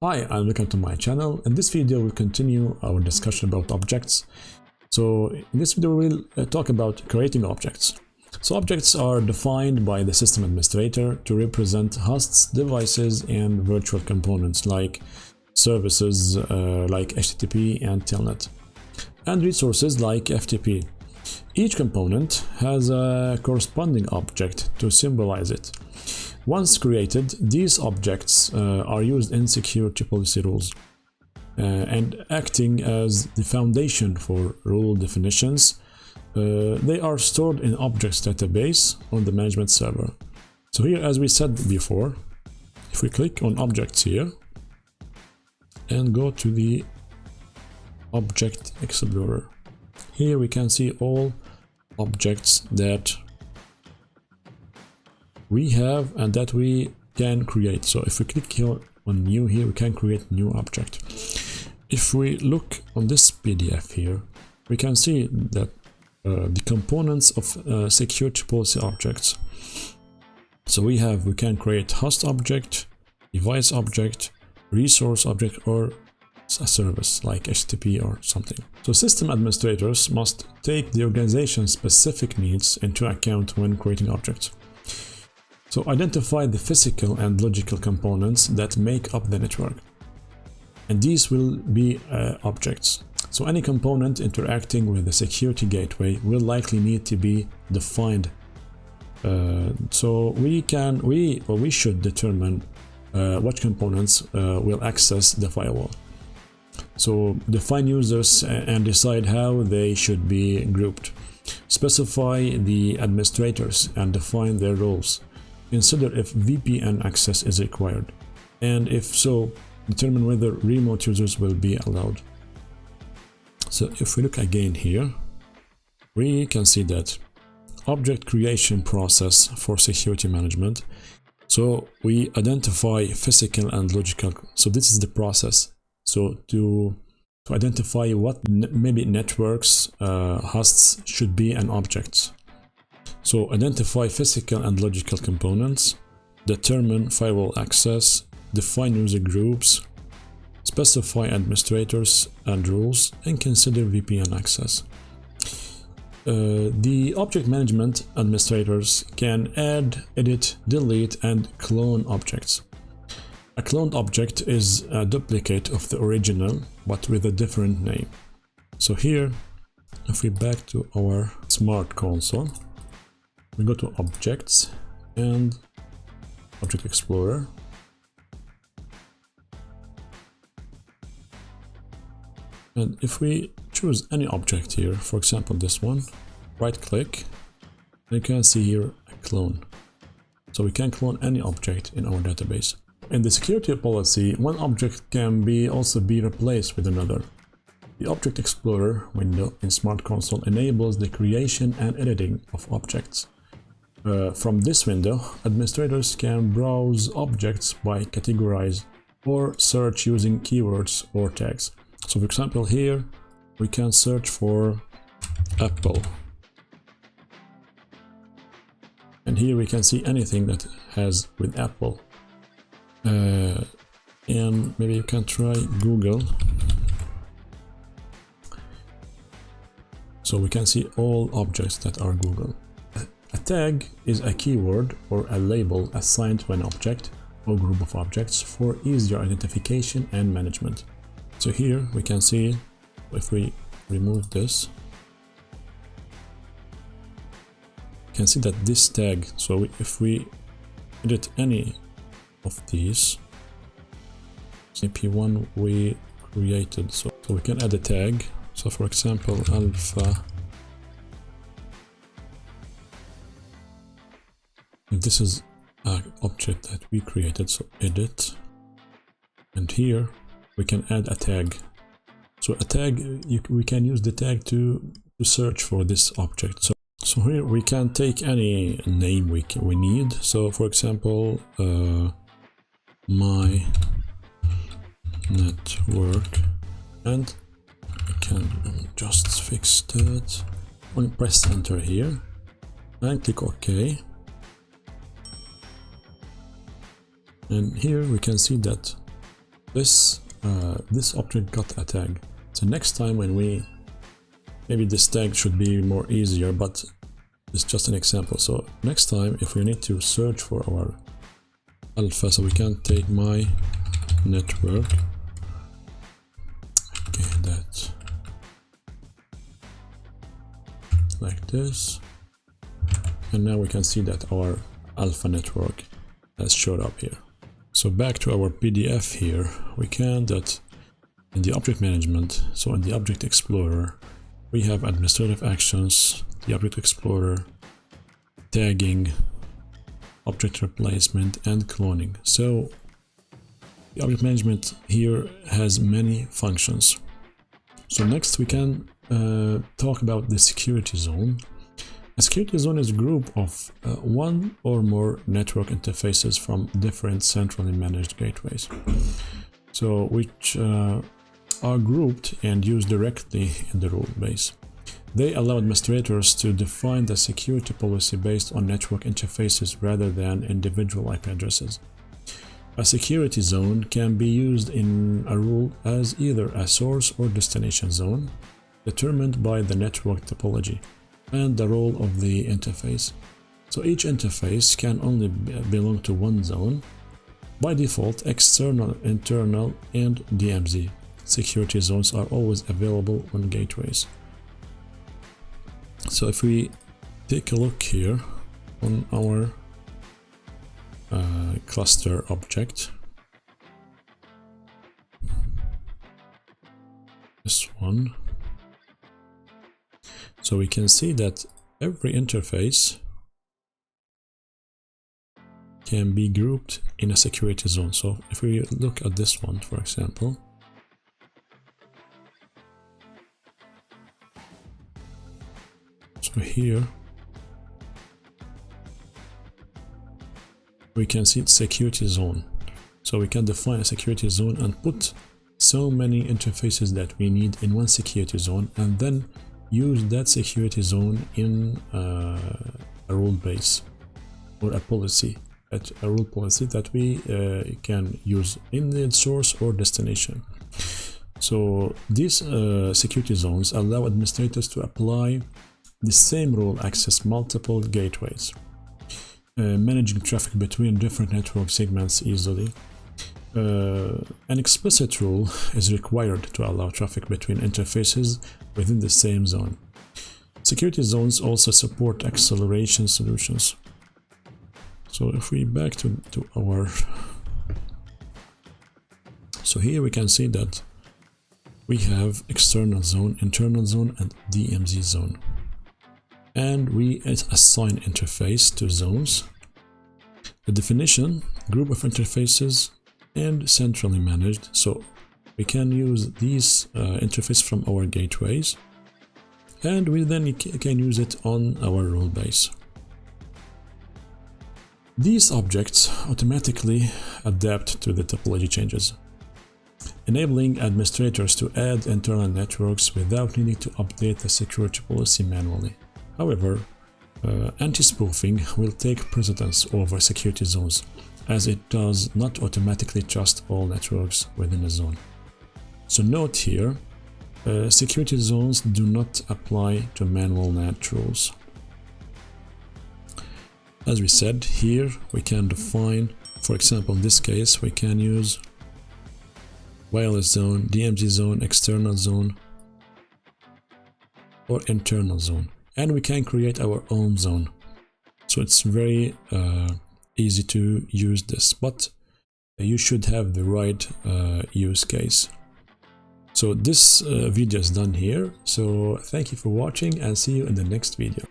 Hi, and welcome to my channel. In this video, we'll continue our discussion about objects. So in this video, we'll talk about creating objects. So objects are defined by the system administrator to represent hosts, devices, and virtual components like services like HTTP and Telnet, and resources like FTP. Each component has a corresponding object to symbolize it. Once created, these objects are used in security policy rules and acting as the foundation for rule definitions. They are stored in objects database on the management server. So here, as we said before, if we click on objects here and go to the object explorer, here we can see all objects that we have and that we can create. So if we click here on new, here we can create new object. If we look on this PDF here, we can see that the components of security policy objects. So we can create host object, device object, resource object, or a service like HTTP or something. So system administrators must take the organization's specific needs into account when creating objects. So identify the physical and logical components that make up the network, and these will be objects. So any component interacting with the security gateway will likely need to be defined. So we should determine what components will access the firewall. So define users and decide how they should be grouped. Specify the administrators and define their roles. Consider if VPN access is required, and if so, determine whether remote users will be allowed. So if we look again here, we can see that object creation process for security management. So we identify physical and logical. So this is the process. So to identify what maybe networks, hosts should be an object. So identify physical and logical components, determine firewall access, define user groups, specify administrators and rules, and consider VPN access. The object management administrators can add, edit, delete, and clone objects. A cloned object is a duplicate of the original, but with a different name. So here, if we back to our SmartConsole, we go to Objects and Object Explorer. And if we choose any object here, for example this one, right click, and you can see here a clone. So we can clone any object in our database. In the security policy, one object can also be replaced with another. The Object Explorer window in SmartConsole enables the creation and editing of objects. From this window, administrators can browse objects by categorize or search using keywords or tags. So for example here, we can search for Apple. And here we can see anything that has with Apple. And maybe you can try Google. So we can see all objects that are Google. A tag is a keyword or a label assigned to an object or group of objects for easier identification and management. So here we can see, if we remove this, you can see that this tag, so if we edit any of these, AP1 we created, so we can add a tag. So for example, alpha. This is an object that we created, so edit, and here we can add a tag. So a tag, we can use the tag to search for this object. So here we can take any name we need. So for example, my network, and we can just fix that. We'll press enter here and click OK. And here we can see that this object got a tag. So next time when maybe this tag should be more easier, but it's just an example. So next time if we need to search for our alpha, so we can take my network, okay, that like this, and now we can see that our alpha network has showed up here. So back to our PDF here, we can that in the object management, so in the object explorer, we have administrative actions, the object explorer, tagging, object replacement, and cloning. So the object management here has many functions. So next we can talk about the security zone. A security zone is a group of one or more network interfaces from different centrally managed gateways, so which are grouped and used directly in the rule base. They allow administrators to define the security policy based on network interfaces rather than individual IP addresses. A security zone can be used in a rule as either a source or destination zone, determined by the network topology and the role of the interface. So each interface can only belong to one zone. By default, external, internal, and DMZ security zones are always available on gateways. So if we take a look here on our cluster object, this one, so we can see that every interface can be grouped in a security zone. So if we look at this one, for example, so here we can see security zone. So we can define a security zone and put so many interfaces that we need in one security zone, and then use that security zone in a rule base or a policy, a rule policy that we can use in the source or destination. So these security zones allow administrators to apply the same rule access multiple gateways, managing traffic between different network segments easily. An explicit rule is required to allow traffic between interfaces within the same zone. Security zones also support acceleration solutions. So if we back to our, so here we can see that we have external zone, internal zone, and DMZ zone, and we assign interface to zones. The definition, group of interfaces, and centrally managed. So we can use these interfaces from our gateways, and we then can use it on our rule base. These objects automatically adapt to the topology changes, enabling administrators to add internal networks without needing to update the security policy manually. However, anti-spoofing will take precedence over security zones, as it does not automatically trust all networks within a zone. So note here, security zones do not apply to manual NAT rules. As we said, here we can define, for example, in this case, we can use wireless zone, DMZ zone, external zone, or internal zone. And we can create our own zone. So it's very easy to use this, but you should have the right use case. So this video is done here. So thank you for watching, and see you in the next video.